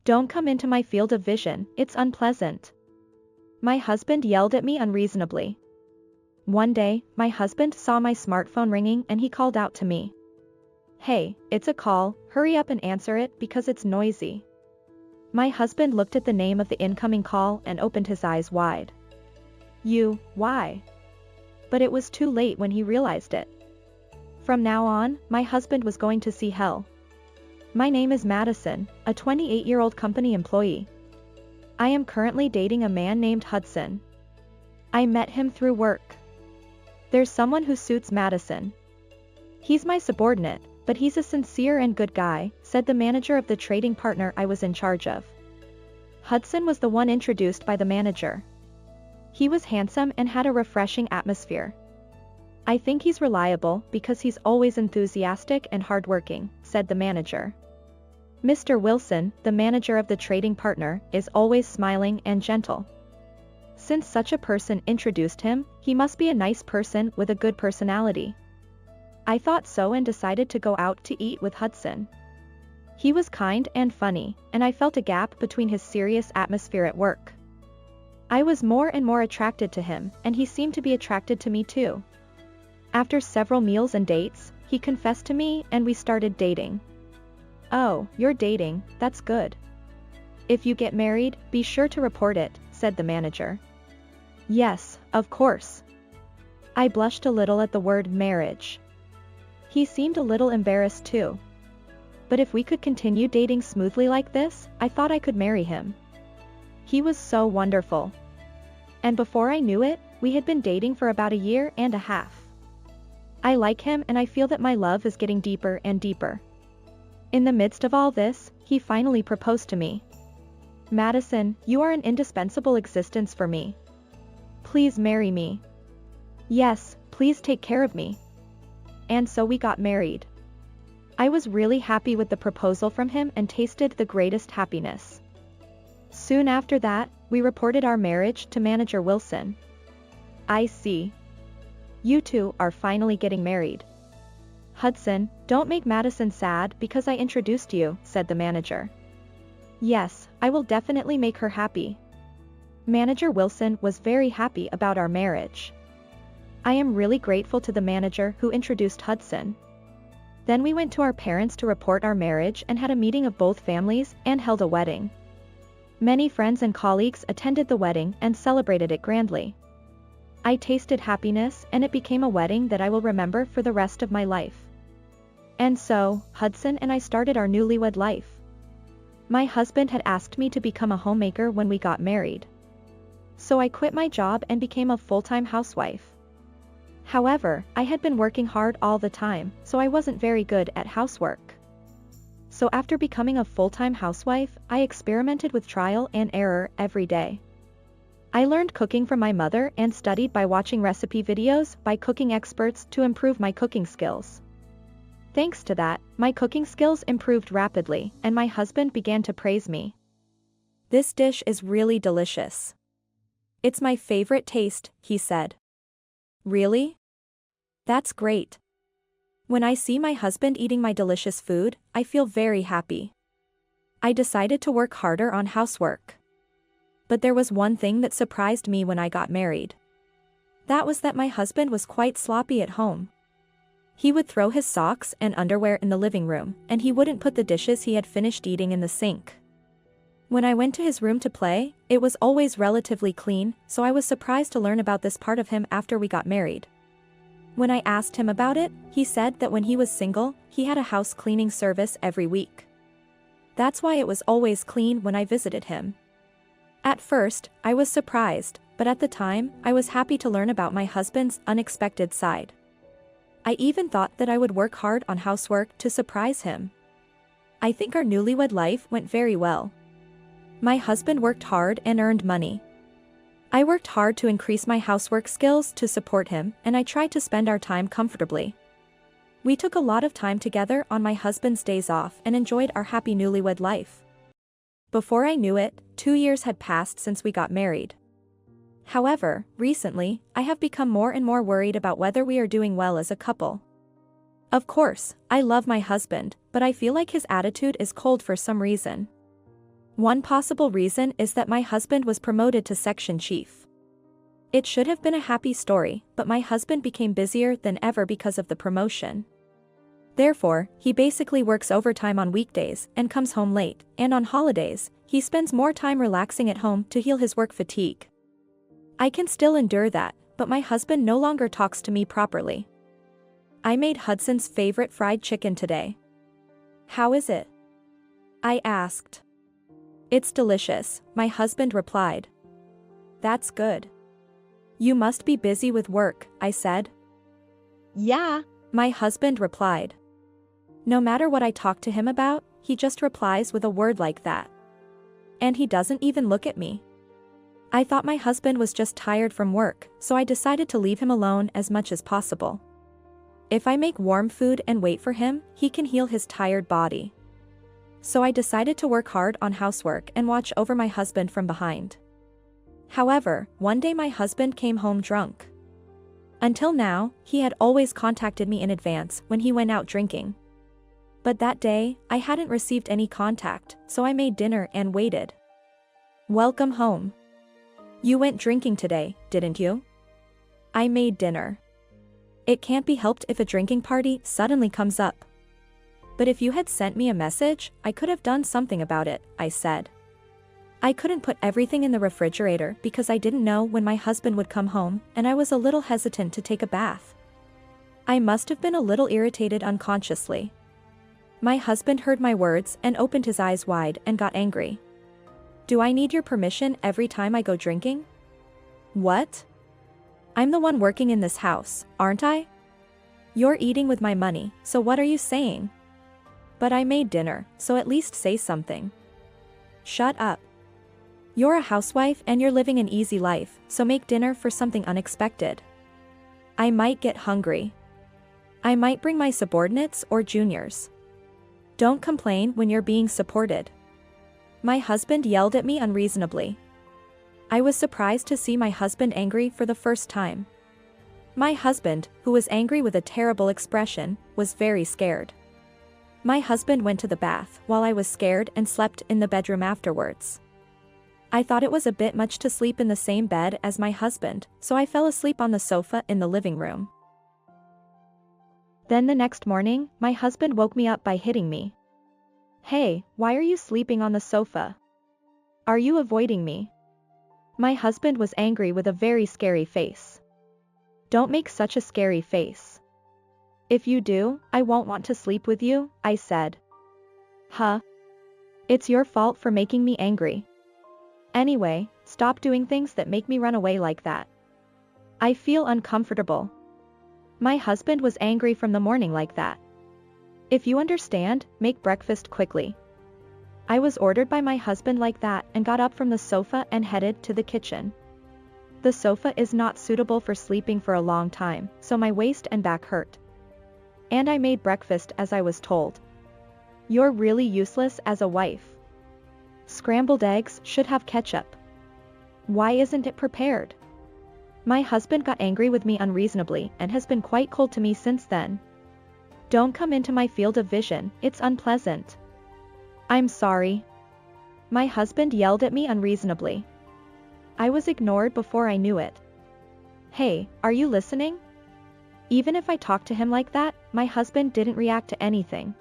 Don't come into my field of vision, it's unpleasant. My husband yelled at me unreasonably. One day, my husband saw my smartphone ringing and he called out to me. Hey, it's a call, hurry up and answer it because it's noisy. My husband looked at the name of the incoming call and opened his eyes wide. Why? But it was too late when he realized it. From now on, my husband was going to see hell. My name is Madison, a 28-year-old company employee. I am currently dating a man named Hudson. I met him through work. There's someone who suits Madison. He's my subordinate, but he's a sincere and good guy, said the manager of the trading partner I was in charge of. Hudson was the one introduced by the manager. He was handsome and had a refreshing atmosphere. I think he's reliable because he's always enthusiastic and hardworking, said the manager. Mr. Wilson, the manager of the trading partner, is always smiling and gentle. Since such a person introduced him, he must be a nice person with a good personality. I thought so and decided to go out to eat with Hudson. He was kind and funny, and I felt a gap between his serious atmosphere at work. I was more and more attracted to him, and he seemed to be attracted to me too. After several meals and dates, he confessed to me and we started dating. Oh, you're dating, that's good. If you get married, be sure to report it, said the manager. Yes, of course. I blushed a little at the word marriage. He seemed a little embarrassed too. But if we could continue dating smoothly like this, I thought I could marry him. He was so wonderful. And before I knew it, we had been dating for about a year and a half. I like him and I feel that my love is getting deeper and deeper. In the midst of all this, he finally proposed to me. Madison, you are an indispensable existence for me. Please marry me. Yes, please take care of me. And so we got married. I was really happy with the proposal from him and tasted the greatest happiness. Soon after that, we reported our marriage to Manager Wilson. I see. You two are finally getting married. Hudson, don't make Madison sad because I introduced you, said the manager. Yes, I will definitely make her happy. Manager Wilson was very happy about our marriage. I am really grateful to the manager who introduced Hudson. Then we went to our parents to report our marriage and had a meeting of both families and held a wedding. Many friends and colleagues attended the wedding and celebrated it grandly. I tasted happiness and it became a wedding that I will remember for the rest of my life. And so, Hudson and I started our newlywed life. My husband had asked me to become a homemaker when we got married. So I quit my job and became a full-time housewife. However, I had been working hard all the time, so I wasn't very good at housework. So after becoming a full-time housewife, I experimented with trial and error every day. I learned cooking from my mother and studied by watching recipe videos by cooking experts to improve my cooking skills. Thanks to that, my cooking skills improved rapidly, and my husband began to praise me. This dish is really delicious. It's my favorite taste, he said. Really? That's great. When I see my husband eating my delicious food, I feel very happy. I decided to work harder on housework. But there was one thing that surprised me when I got married. That was that my husband was quite sloppy at home. He would throw his socks and underwear in the living room, and he wouldn't put the dishes he had finished eating in the sink. When I went to his room to play, it was always relatively clean, so I was surprised to learn about this part of him after we got married. When I asked him about it, he said that when he was single, he had a house cleaning service every week. That's why it was always clean when I visited him. At first, I was surprised, but at the time, I was happy to learn about my husband's unexpected side. I even thought that I would work hard on housework to surprise him. I think our newlywed life went very well. My husband worked hard and earned money. I worked hard to increase my housework skills to support him, and I tried to spend our time comfortably. We took a lot of time together on my husband's days off and enjoyed our happy newlywed life. Before I knew it, 2 years had passed since we got married. However, recently, I have become more and more worried about whether we are doing well as a couple. Of course, I love my husband, but I feel like his attitude is cold for some reason. One possible reason is that my husband was promoted to section chief. It should have been a happy story, but my husband became busier than ever because of the promotion. Therefore, he basically works overtime on weekdays and comes home late, and on holidays, he spends more time relaxing at home to heal his work fatigue. I can still endure that, but my husband no longer talks to me properly. I made Hudson's favorite fried chicken today. How is it? I asked. It's delicious, my husband replied. That's good. You must be busy with work, I said. Yeah, my husband replied. No matter what I talk to him about, he just replies with a word like that. And he doesn't even look at me. I thought my husband was just tired from work, so I decided to leave him alone as much as possible. If I make warm food and wait for him, he can heal his tired body. So I decided to work hard on housework and watch over my husband from behind. However, one day my husband came home drunk. Until now, he had always contacted me in advance when he went out drinking. But that day, I hadn't received any contact, so I made dinner and waited. Welcome home. You went drinking today, didn't you? I made dinner. It can't be helped if a drinking party suddenly comes up. But if you had sent me a message, I could have done something about it, I said. I couldn't put everything in the refrigerator because I didn't know when my husband would come home, and I was a little hesitant to take a bath. I must have been a little irritated unconsciously. My husband heard my words and opened his eyes wide and got angry. Do I need your permission every time I go drinking? What? I'm the one working in this house, aren't I? You're eating with my money, so what are you saying? But I made dinner, so at least say something. Shut up. You're a housewife and you're living an easy life, so make dinner for something unexpected. I might get hungry. I might bring my subordinates or juniors. Don't complain when you're being supported. My husband yelled at me unreasonably. I was surprised to see my husband angry for the first time. My husband, who was angry with a terrible expression, was very scared. My husband went to the bath while I was scared and slept in the bedroom afterwards. I thought it was a bit much to sleep in the same bed as my husband, so I fell asleep on the sofa in the living room. Then the next morning, my husband woke me up by hitting me. Hey, why are you sleeping on the sofa? Are you avoiding me? My husband was angry with a very scary face. Don't make such a scary face. If you do, I won't want to sleep with you, I said. Huh? It's your fault for making me angry. Anyway, stop doing things that make me run away like that. I feel uncomfortable. My husband was angry from the morning like that. If you understand, make breakfast quickly. I was ordered by my husband like that and got up from the sofa and headed to the kitchen. The sofa is not suitable for sleeping for a long time, so my waist and back hurt. And I made breakfast as I was told. You're really useless as a wife. Scrambled eggs should have ketchup. Why isn't it prepared? My husband got angry with me unreasonably and has been quite cold to me since then. Don't come into my field of vision, it's unpleasant. I'm sorry. My husband yelled at me unreasonably. I was ignored before I knew it. Hey, are you listening? Even if I talked to him like that, my husband didn't react to anything.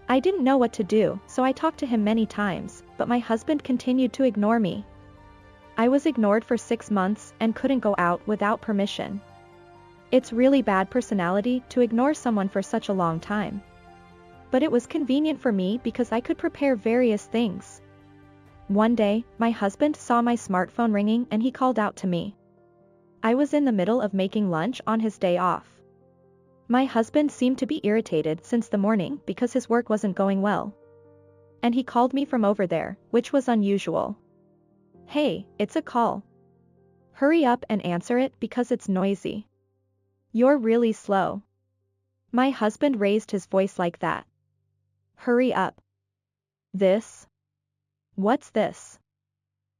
I didn't know what to do, so I talked to him many times, but my husband continued to ignore me. I was ignored for 6 months and couldn't go out without permission. It's really bad personality to ignore someone for such a long time. But it was convenient for me because I could prepare various things. One day, my husband saw my smartphone ringing and he called out to me. I was in the middle of making lunch on his day off. My husband seemed to be irritated since the morning because his work wasn't going well. And he called me from over there, which was unusual. Hey, it's a call. Hurry up and answer it because it's noisy. You're really slow. My husband raised his voice like that. Hurry up. This? What's this?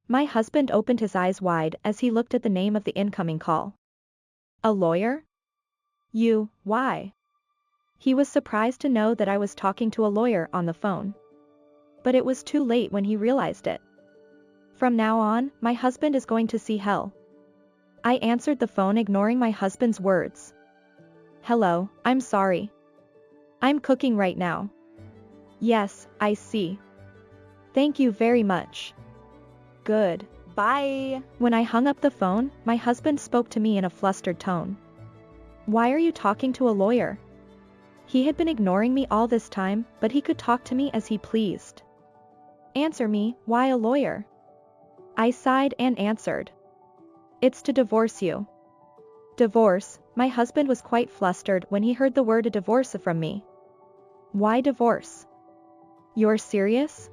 My husband opened his eyes wide as he looked at the name of the incoming call. A lawyer? Why? He was surprised to know that I was talking to a lawyer on the phone. but it was too late when he realized it. From now on, my husband is going to see hell. I answered the phone ignoring my husband's words. Hello, I'm sorry. I'm cooking right now. Yes, I see. Thank you very much. Good. Bye. When I hung up the phone, my husband spoke to me in a flustered tone. Why are you talking to a lawyer? He had been ignoring me all this time, but he could talk to me as he pleased. Answer me, why a lawyer? I sighed and answered. It's to divorce you. Divorce? My husband was quite flustered when he heard the word divorce from me. Why divorce? You're serious?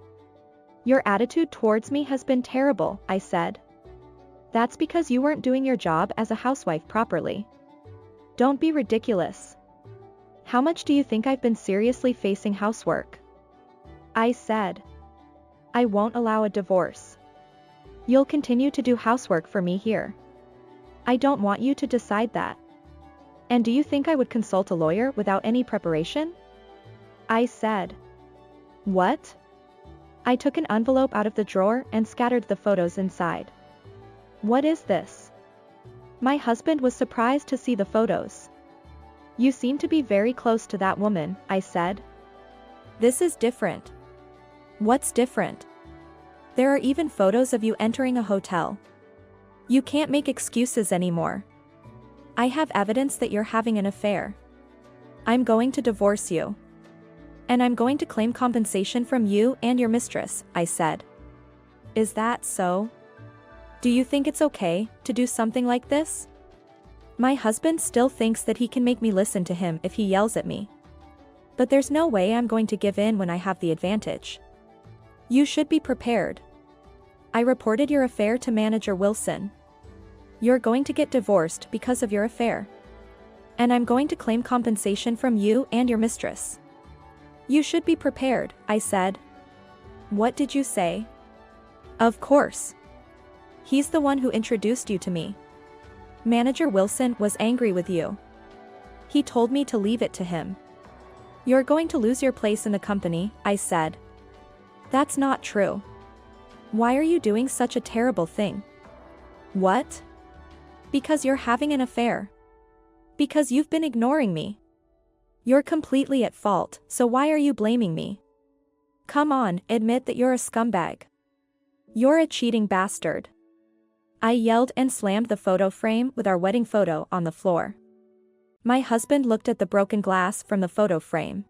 Your attitude towards me has been terrible, I said. That's because you weren't doing your job as a housewife properly. Don't be ridiculous. How much do you think I've been seriously facing housework? I said. I won't allow a divorce. You'll continue to do housework for me here. I don't want you to decide that. And do you think I would consult a lawyer without any preparation? I said. What? I took an envelope out of the drawer and scattered the photos inside. What is this? My husband was surprised to see the photos. You seem to be very close to that woman, I said. This is different. What's different? There are even photos of you entering a hotel. You can't make excuses anymore. I have evidence that you're having an affair. I'm going to divorce you. And I'm going to claim compensation from you and your mistress, I said. Is that so? Do you think it's okay to do something like this? My husband still thinks that he can make me listen to him if he yells at me. But there's no way I'm going to give in when I have the advantage. You should be prepared. I reported your affair to Manager Wilson. You're going to get divorced because of your affair. And I'm going to claim compensation from you and your mistress. You should be prepared, I said. What did you say? Of course. He's the one who introduced you to me. Manager Wilson was angry with you. He told me to leave it to him. You're going to lose your place in the company, I said. That's not true. Why are you doing such a terrible thing? What? Because you're having an affair. Because you've been ignoring me. You're completely at fault, so why are you blaming me? Come on, admit that you're a scumbag. You're a cheating bastard. I yelled and slammed the photo frame with our wedding photo on the floor. My husband looked at the broken glass from the photo frame.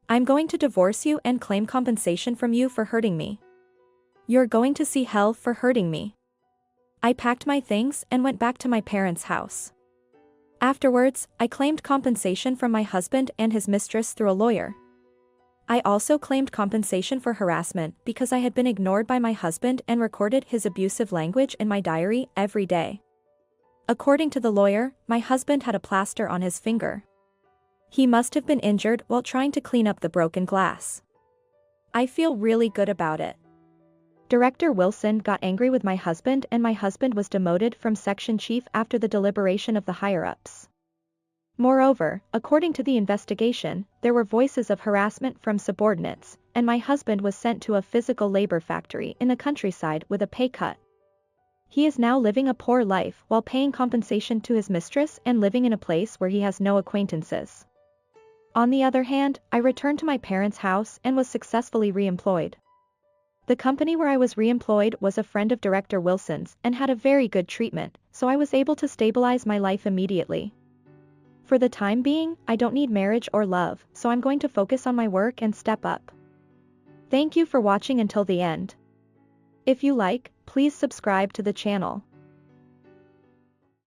I'm going to divorce you and claim compensation from you for hurting me. You're going to see hell for hurting me. I packed my things and went back to my parents' house. Afterwards, I claimed compensation from my husband and his mistress through a lawyer. I also claimed compensation for harassment because I had been ignored by my husband and recorded his abusive language in my diary every day. According to the lawyer, my husband had a plaster on his finger. He must have been injured while trying to clean up the broken glass. I feel really good about it. Director Wilson got angry with my husband and my husband was demoted from section chief after the deliberation of the higher-ups. Moreover, according to the investigation, there were voices of harassment from subordinates, and my husband was sent to a physical labor factory in the countryside with a pay cut. He is now living a poor life while paying compensation to his mistress and living in a place where he has no acquaintances. On the other hand, I returned to my parents' house and was successfully re-employed. The company where I was re-employed was a friend of Director Wilson's and had a very good treatment, so I was able to stabilize my life immediately. For the time being, I don't need marriage or love, so I'm going to focus on my work and step up. Thank you for watching until the end. If you like, please subscribe to the channel.